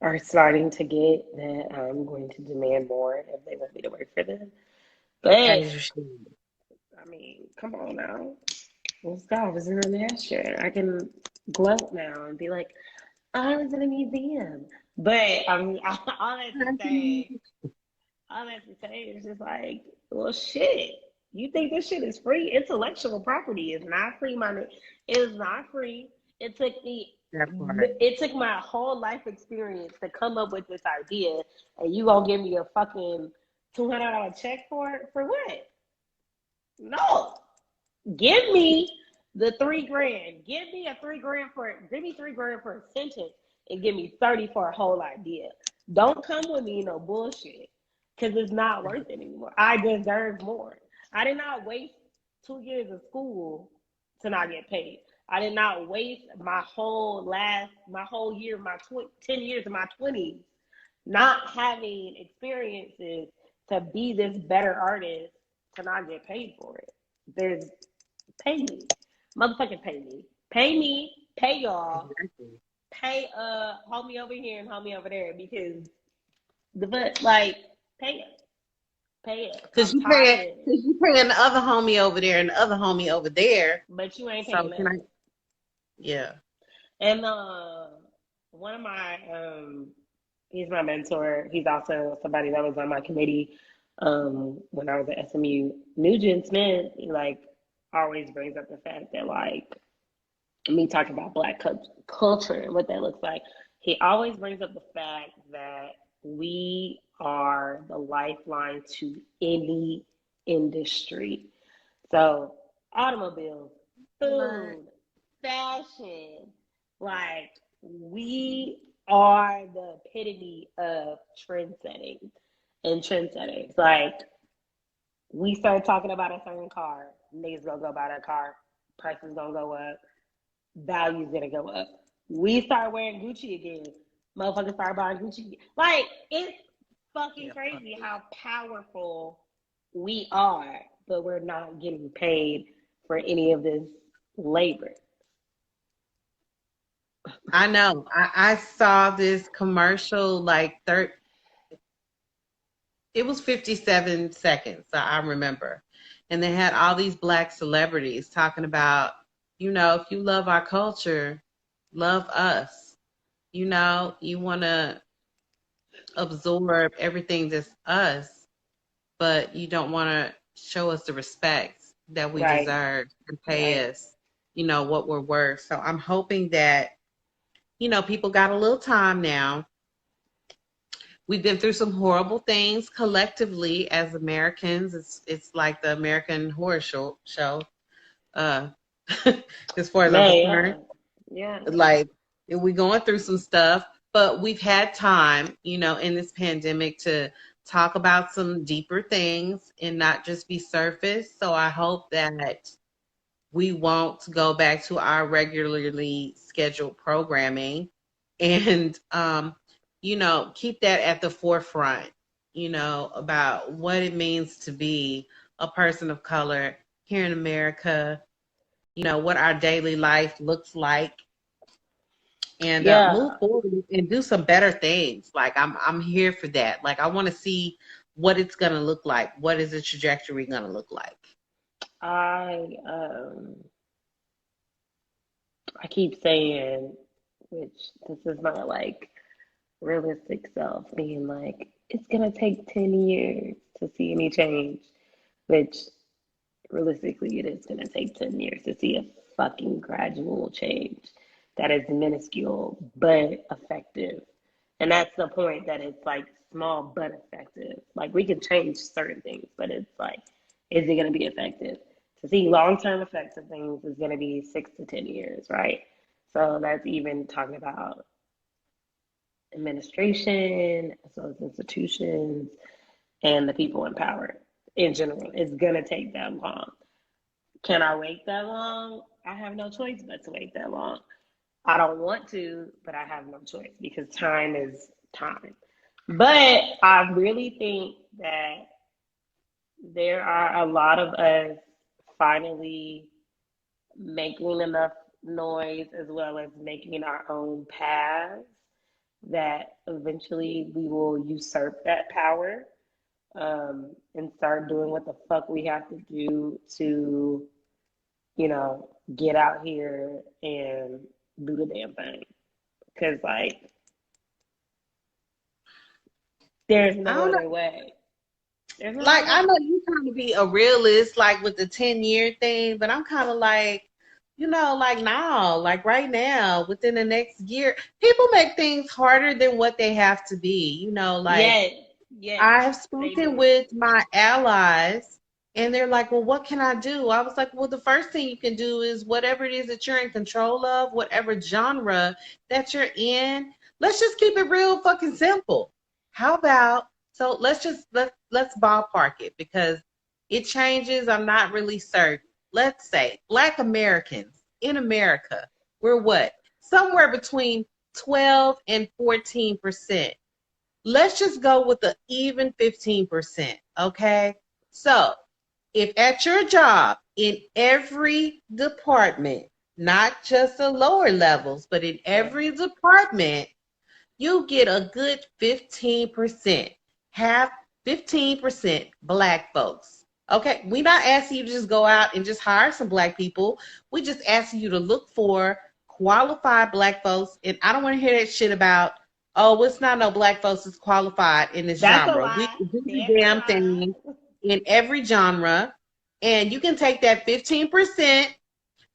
are starting to get that I'm going to demand more if they want me to work for them. But As you should. I mean, come on now. Let's go. I was in the ashtray. I can gloat now and be like, I was in a museum. But I mean, all that to say is just like, well, shit. You think this shit is free? Intellectual property is not free, money. It is not free. It took me. That part. It took my whole life experience to come up with this idea, and you gonna give me a fucking $200 check for it? For what? No. Give me the $3,000. Give me $3,000 for a sentence and give me 30 for a whole idea. Don't come with me no bullshit. Cause it's not worth it anymore. I deserve more. I did not waste 2 years of school to not get paid. I did not waste my whole year, 10 years of my 20s, not having experiences to be this better artist to not get paid for it. Pay me. Motherfucking pay me. Pay me, pay y'all. Pay homie over here and homie over there, because pay it. Pay it. Cause you paying the other homie over there and the other homie over there. But you ain't paying me. Yeah. And one of my he's my mentor. He's also somebody that was on my committee when I was at SMU. Nugent Smith, he always brings up the fact that me talking about Black culture and what that looks like. He always brings up the fact that we are the lifeline to any industry. So automobiles, food, fashion, we are the epitome of trendsetting and trendsetters. We start talking about a certain car, niggas gonna go buy that car, prices gonna go up, value's gonna go up. We start wearing Gucci again, motherfuckers start buying Gucci again. It's fucking crazy how powerful we are, but we're not getting paid for any of this labor. I know. I saw this commercial it was 57 seconds, so I remember. And they had all these Black celebrities talking about, if you love our culture, love us. You want to absorb everything that's us, but you don't want to show us the respect that we deserve and pay us, what we're worth. So I'm hoping that, people got a little time now. We've been through some horrible things collectively as Americans. It's like the American Horror Show. As far as I'm concerned, we're going through some stuff, but we've had time, in this pandemic to talk about some deeper things and not just be surface. So I hope that we won't go back to our regularly scheduled programming and, keep that at the forefront, about what it means to be a person of color here in America, what our daily life looks like, and move forward and do some better things. I'm here for that. I want to see what it's going to look like. What is the trajectory going to look like? I keep saying, which this is my realistic self, being it's gonna take 10 years to see any change, which realistically it is gonna take 10 years to see a fucking gradual change that is minuscule but effective. And that's the point, that it's small but effective. We can change certain things, but it's is it gonna be effective? To see long-term effects of things is gonna be 6 to 10 years, right? So that's even talking about administration, as well as institutions, and the people in power in general. It's gonna take that long. Can I wait that long? I have no choice but to wait that long. I don't want to, but I have no choice, because time is time. But I really think that there are a lot of us finally making enough noise, as well as making our own paths, that eventually we will usurp that power and start doing what the fuck we have to do to, you know, get out here and do the damn thing. Because, like, there's I no don't know. other way. There's no Like, other I way. know you trying to be a realist, like with the 10-year thing, but I'm kind of like, like now, like right now, within the next year, people make things harder than what they have to be. Like Yes, yes, I have they spoken do. with my allies, and they're like, well, what can I do? I was like, well, the first thing you can do is whatever it is that you're in control of, whatever genre that you're in, let's just keep it real fucking simple. How about, so let's ballpark it because it changes. I'm not really certain. Let's say Black Americans in America, we're what? Somewhere between 12 and 14%. Let's just go with the even 15%. Okay. So if at your job, in every department, not just the lower levels, but in Yeah. every department, you get a good 15%. Have 15% Black folks. Okay. We're not asking you to just go out and just hire some Black people. We just asking you to look for qualified Black folks. And I don't want to hear that shit about, oh, it's not no Black folks that's qualified in this That's a genre. We lie. can do the That's a damn lie. thing in every genre. And you can take that 15%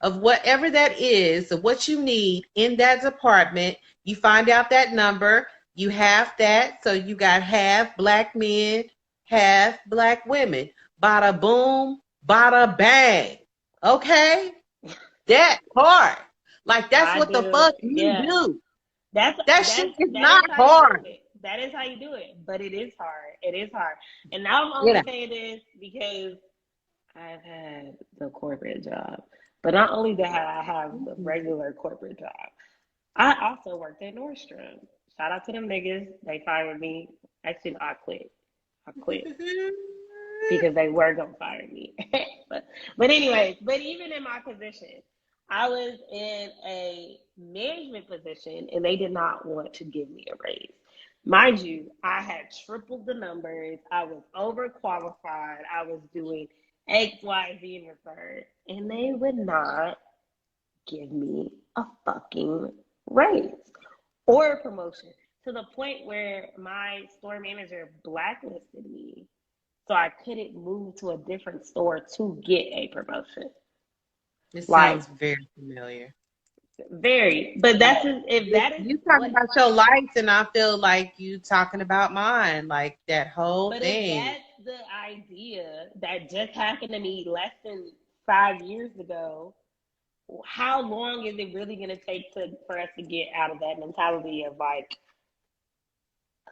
of whatever that is, of what you need in that department. You find out that number, you have that, so you got half Black men, half Black women. Bada boom, bada bang. Okay? That part. Like that's I what the do. fuck you Yeah. do. That's That shit that's is that not is how you do hard. it. That is how you do it. But it is hard. It is hard. And now I'm You only know. saying this because I've had the corporate job. But not only did I have the regular corporate job, I also worked at Nordstrom. Shout out to them niggas. They fired me. Actually, I quit. I quit because they were gonna fire me. but anyways, but even in my position, I was in a management position and they did not want to give me a raise. Mind you, I had tripled the numbers. I was overqualified. I was doing X, Y, Z, and the third, and they would not give me a fucking raise or a promotion to the point where my store manager blacklisted me so I couldn't move to a different store to get a promotion. It Like sounds very familiar. very, but that's if that is You talking what. about your life, and I feel like you talking about mine, like that whole But if thing. that's the idea that just happened to me less than 5 years ago, how long is it really going to take for us to get out of that mentality of like,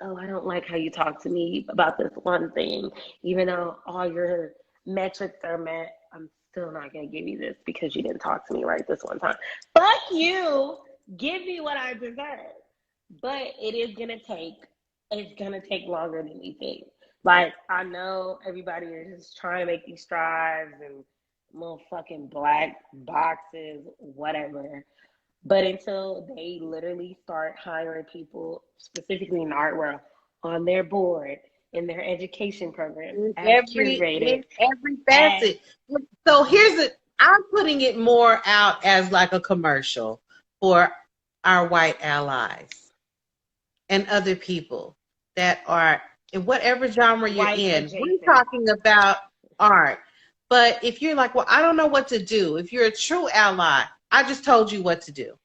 oh, I don't like how you talk to me about this one thing, even though all your metrics are met. I'm still not gonna give you this because you didn't talk to me right this one time. Fuck you. Give me what I deserve. But it is gonna take. It's gonna take longer than we think. Like I know everybody is just trying to make these strides and little fucking black boxes, whatever. But until they literally start hiring people, specifically in the art world, on their board, in their education programs, in as every curated, in every as facet. So here's it. I'm putting it more out as like a commercial for our white allies and other people that are in whatever genre you're white in. We're adjacent. talking about art. But if you're like, well, I don't know what to do. If you're a true ally, I just told you what to do.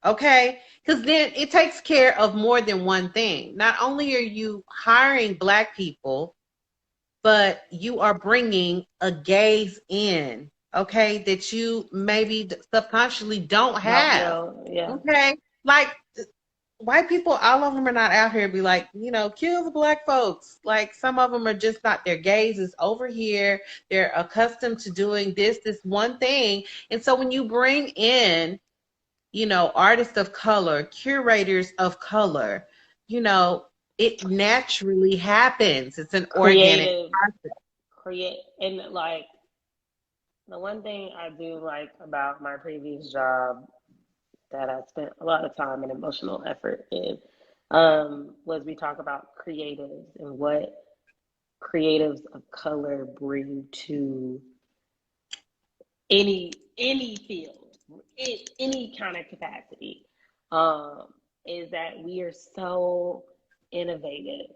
Okay? Because then it takes care of more than one thing. Not only are you hiring Black people, but you are bringing a gaze in, okay, that you maybe subconsciously don't Don't have. know. Yeah. Okay? Like white people, all of them are not out here be like, kill the Black folks. Like some of them are just not, their gaze is over here. They're accustomed to doing this one thing. And so when you bring in artists of color, curators of color, you know, it naturally happens. It's an organic Creative, process. create. And like, the one thing I do like about my previous job that I spent a lot of time and emotional effort in was we talk about creatives and what creatives of color bring to any field, any kind of capacity, is that we are so innovative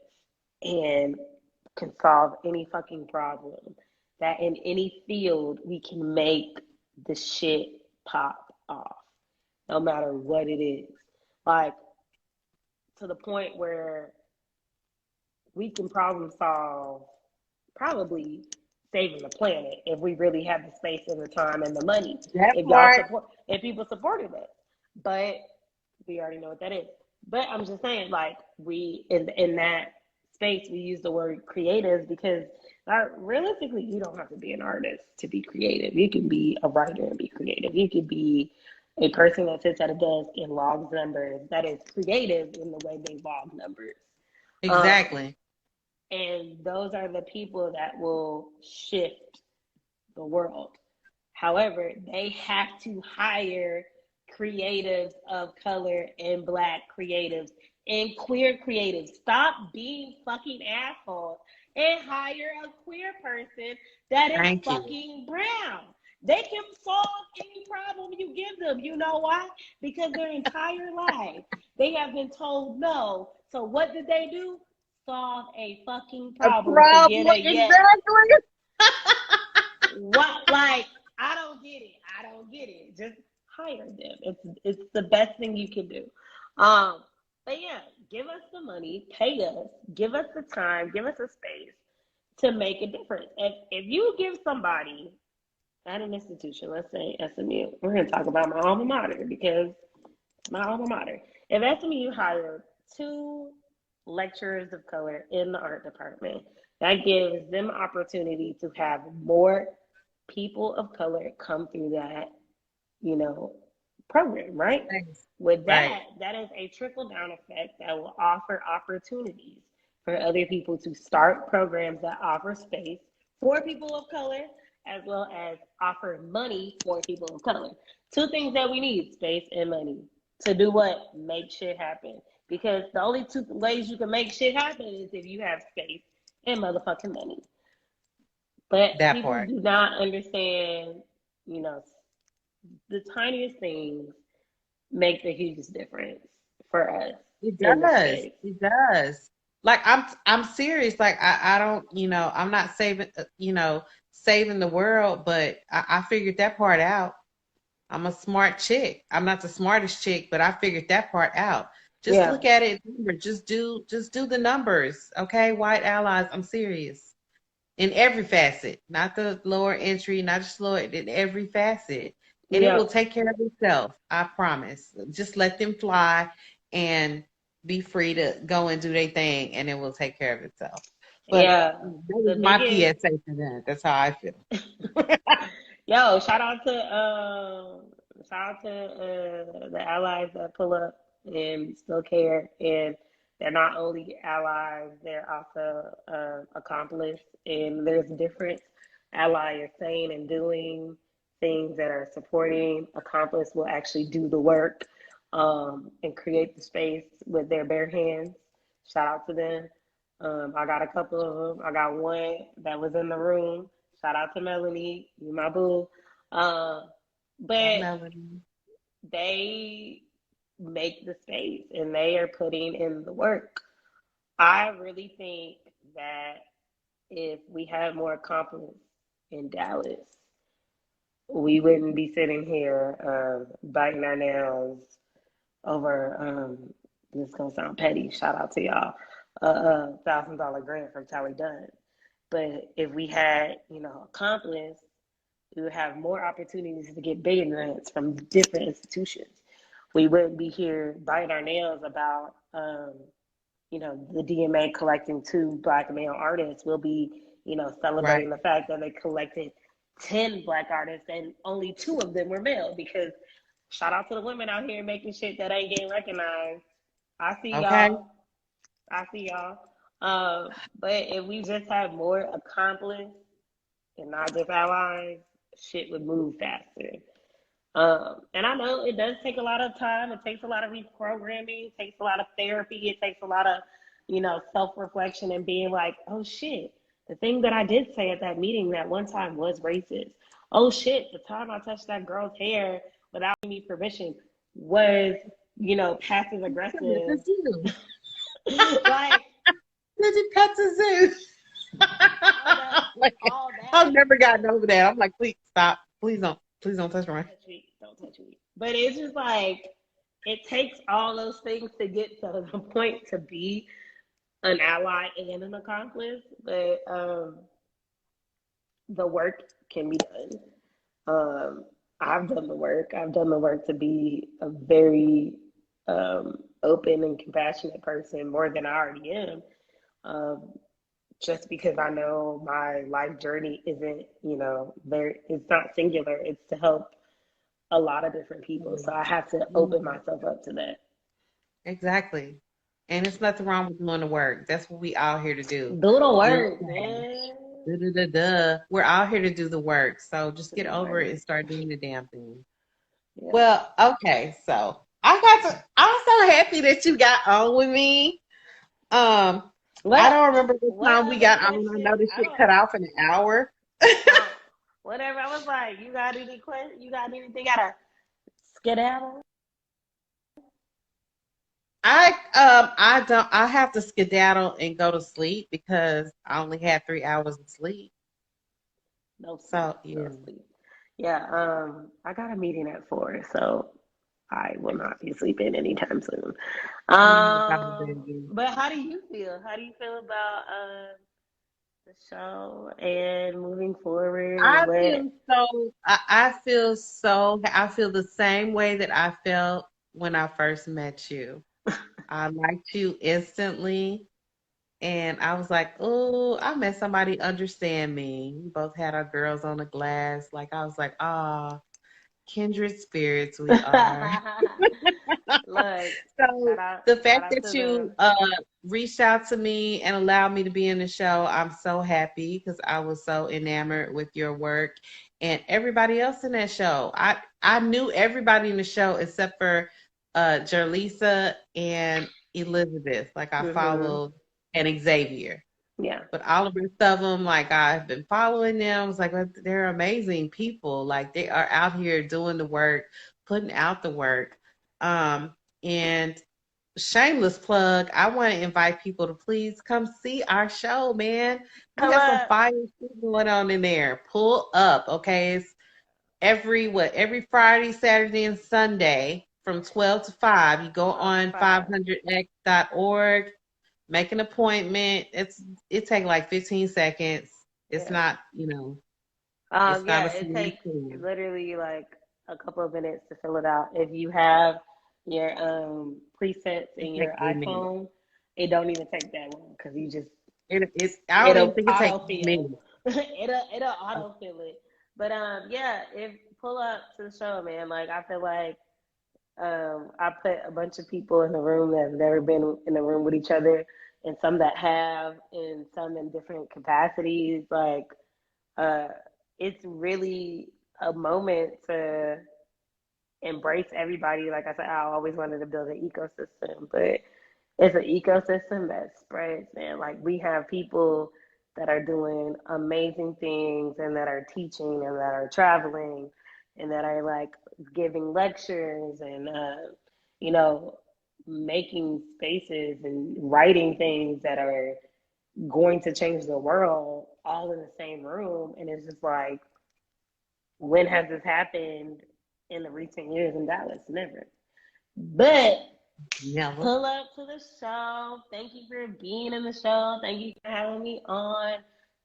and can solve any fucking problem, that in any field we can make the shit pop off, no matter what it is. Like, to the point where we can problem solve, probably saving the planet if we really have the space and the time and the money. That If y'all part. support, if people supported us, but we already know what that is. But I'm just saying, like, we in that space we use the word creative because realistically, you don't have to be an artist to be creative. You can be a writer and be creative. You could be a person that sits at a desk and logs numbers that is creative in the way they log numbers. Um, Exactly. and those are the people that will shift the world. However, they have to hire creatives of color and Black creatives and queer creatives. Stop being fucking assholes and hire a queer person that is Thank you. fucking brown. They can solve any problem you give them. You know why? Because their entire life they have been told no. So what did they do? Solve a fucking A problem to get problem. a yes. Exactly. What, like, I don't get it. I don't get it. Just hire them. It's the best thing you can do. But yeah, give us the money, pay us, give us the time, give us a space to make a difference. If you give somebody at an institution, let's say SMU, we're gonna talk about my alma mater because it's my alma mater. If SMU hired 2 lecturers of color in the art department, that gives them opportunity to have more people of color come through that, you know, program, right? Thanks. With Right. that, that is a trickle down effect that will offer opportunities for other people to start programs that offer space for people of color, as well as offer money for people of color. 2 things that we need: space and money. To do what? Make shit happen. Because the only 2 ways you can make shit happen is if you have space and motherfucking money. But That people part. do not understand, you know, the tiniest things make the hugest difference for us It in the does. space. It does. Like I'm serious. Like I don't, I'm not saving saving the world, but I figured that part out. I'm a smart chick. I'm not the smartest chick, but I figured that part out. Just Yeah. look at it. Just do the numbers. Okay, white allies. I'm serious. In every facet, not the lower entry, not just lower, in every facet. And it Yeah. will take care of itself. I promise. Just let them fly and be free to go and do their thing, and it will take care of itself. But Yeah. that was The my biggest PSA for them. That's how I feel. yo, shout out to the allies that pull up and still care, and they're not only allies, they're also accomplices. And there's a difference. Ally is saying and doing things that are supporting. Accomplice will actually do the work, and create the space with their bare hands. Shout out to them. I got a couple of them. I got one that was in the room. Shout out to Melanie, you my boo. Uh, Yeah, but Melanie. they make the space and they are putting in the work. I really think that if we had more confidence in Dallas, we wouldn't be sitting here biting our nails over this is gonna sound petty. Shout out to y'all. $1,000 grant from Tally Dunn. But if we had, accomplice, we would have more opportunities to get bigger grants from different institutions. We wouldn't be here biting our nails about, the DMA collecting 2 Black male artists. We'll be, Right. celebrating the fact that they collected 10 Black artists and only 2 of them were male. Because shout out to the women out here making shit that ain't getting recognized. I see Okay. y'all. I see y'all. But if we just had more accomplished and not just allies, shit would move faster. And I know it does take a lot of time. It takes a lot of reprogramming. It takes a lot of therapy. It takes a lot of, self-reflection and being like, oh shit, the thing that I did say at that meeting that one time was racist. Oh shit, the time I touched that girl's hair without any permission was, you know, passive aggressive. It's you. Like, Did you pet the zoo? Like, all that. I've never gotten over that. I'm like, please stop. Please don't touch me. Don't touch me. But it's just like, it takes all those things to get to the point to be an ally and an accomplice. But the work can be done. I've done the work. I've done the work to be a very open and compassionate person more than I already am. Just because I know my life journey isn't, you know, it's not singular. It's to help a lot of different people. So I have to open myself up to that. Exactly. And it's nothing wrong with doing the work. That's what we all here to do. Do the work, man. We're all here to do the work. So just get over it and start doing the damn thing. Yeah. Well, okay. So I'm so happy that you got on with me. I don't remember the time we got on. I know this shit cut off in an hour. Whatever. I was like, you got any questions? You got anything? Gotta skedaddle? I have to skedaddle and go to sleep because I only had 3 hours of sleep. No sleep. Yeah, I got a meeting at 4, so I will not be sleeping anytime soon. But how do you feel? How do you feel about the show and moving forward? I feel the same way that I felt when I first met you. I liked you instantly. And I was like, oh, I met somebody understand me. We both had our girls on the glass. Like, I was like, kindred spirits we are. Look, so the fact that you reached out to me and allowed me to be in the show, I'm so happy because I was so enamored with your work and everybody else in that show. I knew everybody in the show except for Jerlisa and Elizabeth. Like I followed and Xavier. Yeah. But all of the rest of them, like I've been following them. It's like they're amazing people. Like they are out here doing the work, putting out the work. And shameless plug, I want to invite people to please come see our show, man. We got some fire shit going on in there. Pull up, okay? It's every Friday, Saturday, and Sunday from 12 to 5. You go on 500x.org. Make an appointment. It takes like 15 seconds. It's not, it's not it takes literally like a couple of minutes to fill it out. If you have your presets in your iPhone, it don't even take that long because you just I don't think it takes minutes. It'll autofill it. But if pull up to the show, man. Like I feel like I put a bunch of people in the room that have never been in the room with each other, and some that have, and some in different capacities. Like, it's really a moment to embrace everybody. Like I said, I always wanted to build an ecosystem, but it's an ecosystem that spreads, man. Like we have people that are doing amazing things and that are teaching and that are traveling and that are like giving lectures and, making spaces and writing things that are going to change the world all in the same room. And it's just like, when has this happened in the recent years in Dallas? Never. But pull up to the show. Thank you for being in the show. Thank you for having me on.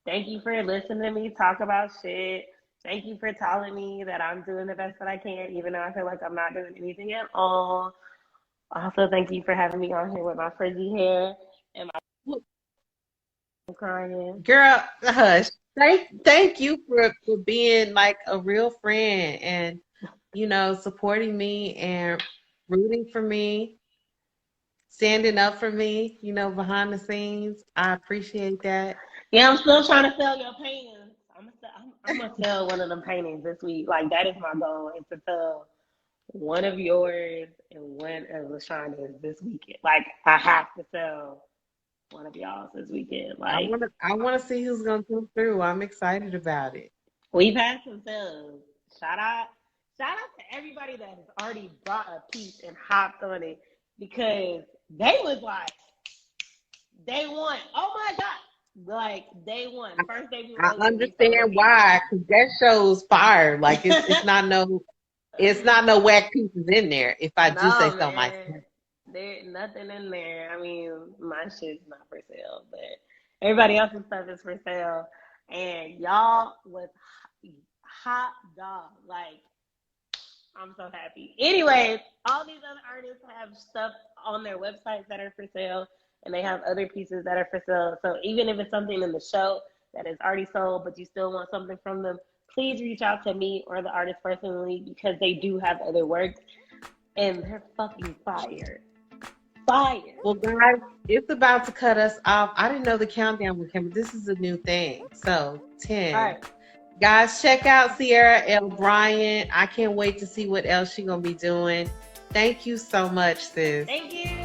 Thank you for listening to me talk about shit. Thank you for telling me that I'm doing the best that I can, even though I feel like I'm not doing anything at all. Also, thank you for having me on here with my frizzy hair and my crying. Girl, hush. Thank you for being like a real friend and, supporting me and rooting for me, standing up for me, behind the scenes. I appreciate that. Yeah, I'm still trying to sell your paintings. I'm gonna sell one of them paintings this week. Like that is my goal, is to sell one of yours and one of LaShonda's this weekend. Like I have to sell one of y'all this weekend. I Like, wanna see who's gonna come through. I'm excited about it. we've had some sales. Shout out, shout out to everybody that has already bought a piece and hopped on it because they was like day one. Oh my god, like day one, first day we were I rolling, we sold a understand piece. why, because that show's fire. Like it's not no whack pieces in there. If I do say No, so man. myself. There nothing in there. I mean, my shit's not for sale, but everybody else's stuff is for sale. And y'all was hot dog. Like, I'm so happy. Anyways, all these other artists have stuff on their websites that are for sale, and they have other pieces that are for sale. So even if it's something in the show that is already sold, but you still want something from them, please reach out to me or the artist personally because they do have other works and they're fucking fire. Fire. Well, guys, it's about to cut us off. I didn't know the countdown would come. This is a new thing. So 10. All right. Guys, check out Ciara Elle Bryant. I can't wait to see what else she's gonna be doing. Thank you so much, sis. Thank you.